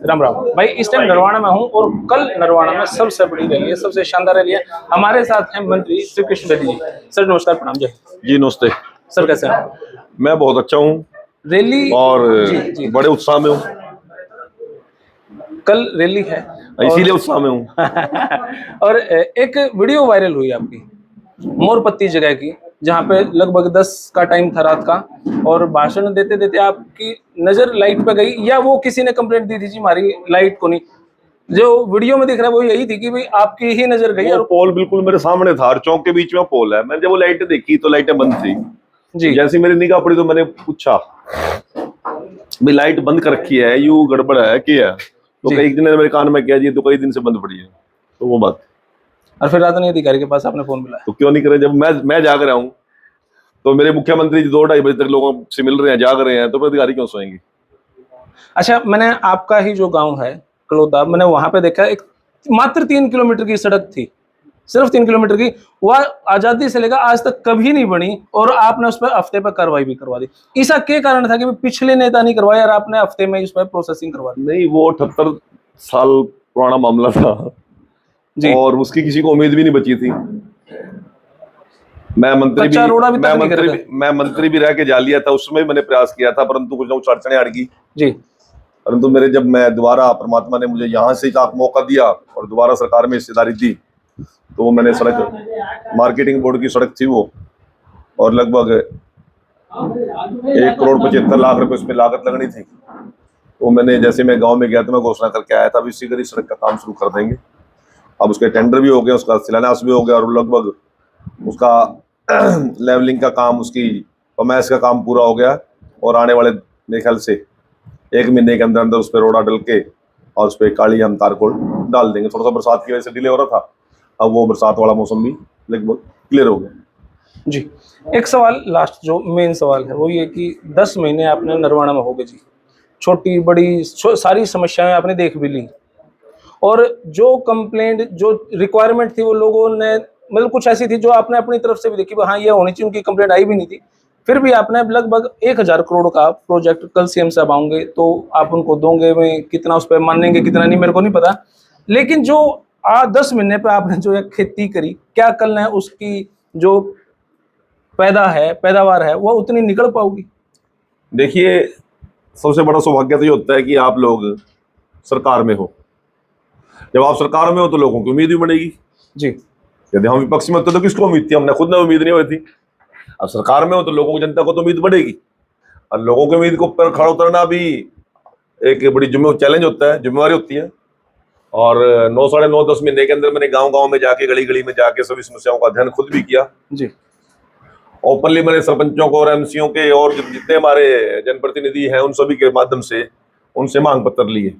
राम राम भाई। इस टाइम नरवाना में हूँ और कल नरवाना में सबसे बड़ी रैली है, सबसे शानदार रैली है। हमारे साथ हैं मंत्री श्री कृष्ण बेदी जी। सर नमस्कार, प्रणाम। जय जी नमस्ते। सर, कैसे हैं? मैं बहुत अच्छा हूँ रैली और जी बड़े उत्साह में हूँ, कल रैली है इसीलिए उत्साह में हूँ। और एक वीडियो वायरल हुई आपकी मोरपत्ती जगह की, जहाँ पे लगभग 10 का टाइम था रात का, और भाषण देते देते आपकी नजर लाइट पे गई, या वो किसी ने कंप्लेंट दी थी जी हमारी लाइट को नहीं? जो वीडियो में दिख रहा है वो यही थी कि भाई आपकी ही नजर गई। वो और पोल बिल्कुल मेरे सामने था और चौक के बीच में पोल है। मैंने जब वो लाइटें देखी तो लाइटें बंद थी जी जैसी मेरी निगाह पड़ी तो मैंने पूछा भाई लाइट बंद कर रखी है, यू गड़बड़ है क्या? तो जी। कई दिन ने मेरे कान में किया जी तो कई दिन से बंद पड़ी है। तो वो बात, और फिर राजधानी अधिकारी के पास आपने फोन मिलाया? तो क्यों नहीं करें? जब मैं जाग रहा हूँ तो मेरे मुख्यमंत्री जी 2-2:30 बजे तक लोगों से मिल रहे हैं, जाग रहे हैं, तो फिर अधिकारी क्यों सोएंगे? अच्छा, मैंने आपका ही जो गांव है कलौदा, मैंने वहां पे देखा एक मात्र 3 किलोमीटर की सड़क थी, सिर्फ 3 किलोमीटर की। वह आजादी से लेकर आज तक कभी नहीं बनी, और आपने उस पर हफ्ते पर कार्रवाई भी करवा दी। इसका क्या कारण था कि पिछले नेता नहीं करवाया और आपने हफ्ते में इस पर प्रोसेसिंग करवा दी? नहीं, वो 78 साल पुराना मामला था जी। और उसकी किसी को उम्मीद भी नहीं बची थी। मैं मंत्री भी कच्चा रोड़ा भी तक नहीं कर रहे थे। मैं मंत्री भी रह के जा लिया था, उसमें भी मैंने प्रयास किया था, परंतु कुछ ना कुछ अड़चने अड़ गई। जी परंतु जब मैं दोबारा, परमात्मा ने मुझे यहाँ से एक मौका दिया और दोबारा सरकार में हिस्सेदारी दी, तो वो मैंने सड़क, मार्केटिंग बोर्ड की सड़क थी वो, और लगभग 1,75,00,000 रुपए उस पर लागत लगनी थी। तो मैंने, जैसे मैं गांव में गया तो मैं घोषणा करके आया था, इसी करी सड़क का काम शुरू कर देंगे। अब उसके टेंडर भी हो गए, उसका शिलान्यास भी हो गया, और लगभग उसका लेवलिंग का काम, उसकी पमैस का काम पूरा हो गया। और आने वाले मेरे ख्याल से 1 महीने के अंदर अंदर उस पर रोड़ा डल के और उस पर काली हम तारकोल डाल देंगे। थोड़ा सा बरसात की वजह से डिले हो रहा था, अब वो बरसात वाला मौसम भी लगभग क्लियर हो गया। जी। एक सवाल लास्ट, जो मेन सवाल है वो ये कि 10 महीने आपने नरवाना में हो गए जी, छोटी बड़ी सारी समस्याएं आपने देख भी ली, और जो कंप्लेंट, जो रिक्वायरमेंट थी, वो लोगों ने मतलब कुछ ऐसी थी जो आपने अपनी तरफ से भी देखी, हाँ ये होनी चाहिए, उनकी कंप्लेंट आई भी नहीं थी। फिर भी आपने लगभग 1,000 करोड़ का प्रोजेक्ट, कल सीएम साहब आएंगे तो आप उनको दोगे, में कितना उस पर मानेंगे कितना नहीं मेरे को नहीं पता, लेकिन जो 10 महीने पे आपने जो एक खेती करी, क्या कल है उसकी जो पैदावार है वो उतनी निकल पाओगी? देखिए, सबसे बड़ा सौभाग्य तो ये होता है कि आप लोग सरकार में हो। जब आप सरकार में हो तो लोगों की उम्मीद भी बढ़ेगी जी। यदि हम विपक्ष में होते तो किसको उम्मीद थी? हमने खुद ने उम्मीद नहीं हुई थी। अब सरकार में हो तो लोगों की, जनता को तो उम्मीद बढ़ेगी, और लोगों की उम्मीद को पर खड़ा उतरना भी एक बड़ी चैलेंज होता है, जिम्मेवारी होती है। और 9, साढ़े 9, 10 महीने के अंदर मैंने गांव-गांव में जाके, गली-गली में जाके सभी समस्याओं का अध्ययन खुद भी किया जी। ओपनली। मैंने सरपंचों को और एमसीओ के और जितने हमारे जनप्रतिनिधि हैं उन सभी के माध्यम से उनसे मांग पत्र लिए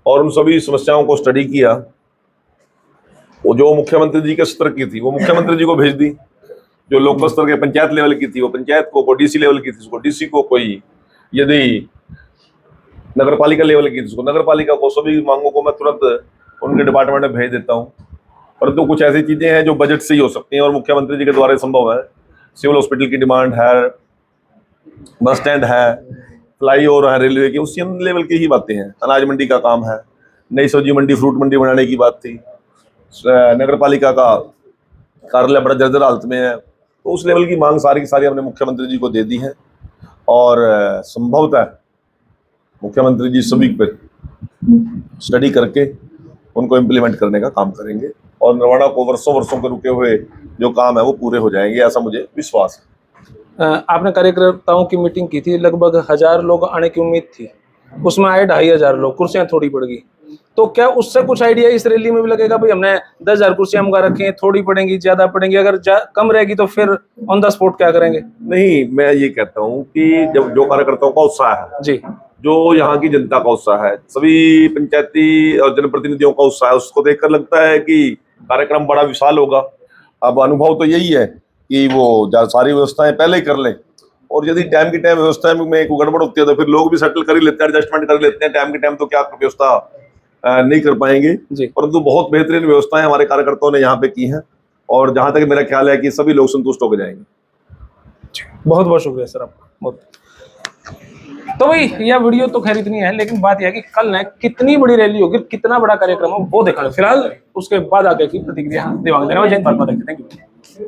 और उन सभी समस्याओं को स्टडी किया। वो जो मुख्यमंत्री जी के स्तर की थी वो मुख्यमंत्री जी को भेज दी, जो लोकल स्तर के पंचायत लेवल की थी वो पंचायत को, डीसी लेवल की थी उसको डीसी को, कोई यदि नगर पालिका लेवल की थी उसको नगर पालिका को। सभी मांगों को मैं तुरंत उनके डिपार्टमेंट में भेज देता हूँ। परंतु कुछ ऐसी चीजें हैं जो बजट से ही हो सकती हैं और मुख्यमंत्री जी के द्वारा संभव है। सिविल हॉस्पिटल की डिमांड है, बस स्टैंड है, फ्लाईओवर है रेलवे की, उसी लेवल की ही बातें हैं। अनाज मंडी का काम है, नई सब्जी मंडी, फ्रूट मंडी बनाने की बात थी, नगर पालिका का कार्यालय बड़ा जर्जर हालत में है, तो उस लेवल की मांग सारी की सारी हमने मुख्यमंत्री जी को दे दी है। और संभवतः मुख्यमंत्री जी सभी पे स्टडी करके उनको इम्प्लीमेंट करने का काम करेंगे और नरवाना को वर्षों के रुके हुए जो काम है वो पूरे हो जाएंगे, ऐसा मुझे विश्वास है। आपने कार्यकर्ताओं की मीटिंग की थी, लगभग 1,000 लोग आने की उम्मीद थी, उसमें आए 2,500 लोग, कुर्सियां थोड़ी पड़ गई। तो क्या उससे कुछ आइडिया इस रैली में भी लगेगा? भाई हमने 10,000 कुर्सियां मंगा रखी हैं, थोड़ी पड़ेंगी, ज्यादा पड़ेंगी, अगर कम रहेगी तो फिर ऑन द स्पॉट क्या करेंगे? नहीं, मैं ये कहता हूँ कि जब जो कार्यकर्ताओं का उत्साह है जी, जो यहाँ की जनता का उत्साह है, सभी पंचायती और जनप्रतिनिधियों का उत्साह है, उसको देखकर लगता है कि कार्यक्रम बड़ा विशाल होगा। अब अनुभव तो यही है कि वो सारी व्यवस्थाएं पहले ही कर लें, और यदि टाइम की टाइम व्यवस्था में कोई गड़बड़ होती है तो फिर लोग भी सेटल कर ही लेते हैं, एडजस्टमेंट कर लेते हैं। टाइम के टाइम तो क्या व्यवस्था नहीं कर पाएंगे, परंतु बहुत बेहतरीन व्यवस्थाएं हमारे कार्यकर्ताओं ने यहाँ पे की हैं, और जहां तक मेरा ख्याल है कि सभी लोग संतुष्ट होकर जाएंगे। बहुत बहुत शुक्रिया सर आपका। बहुत तो तो भाई यह वीडियो तो खैर इतनी है, लेकिन बात यह है कि कल ना कितनी बड़ी रैली होगी, कितना बड़ा कार्यक्रम हो वो देखा। फिलहाल उसके बाद आगे की प्रतिक्रिया देवांग देना। जय हिंद, भारत माता की जय। Thank you.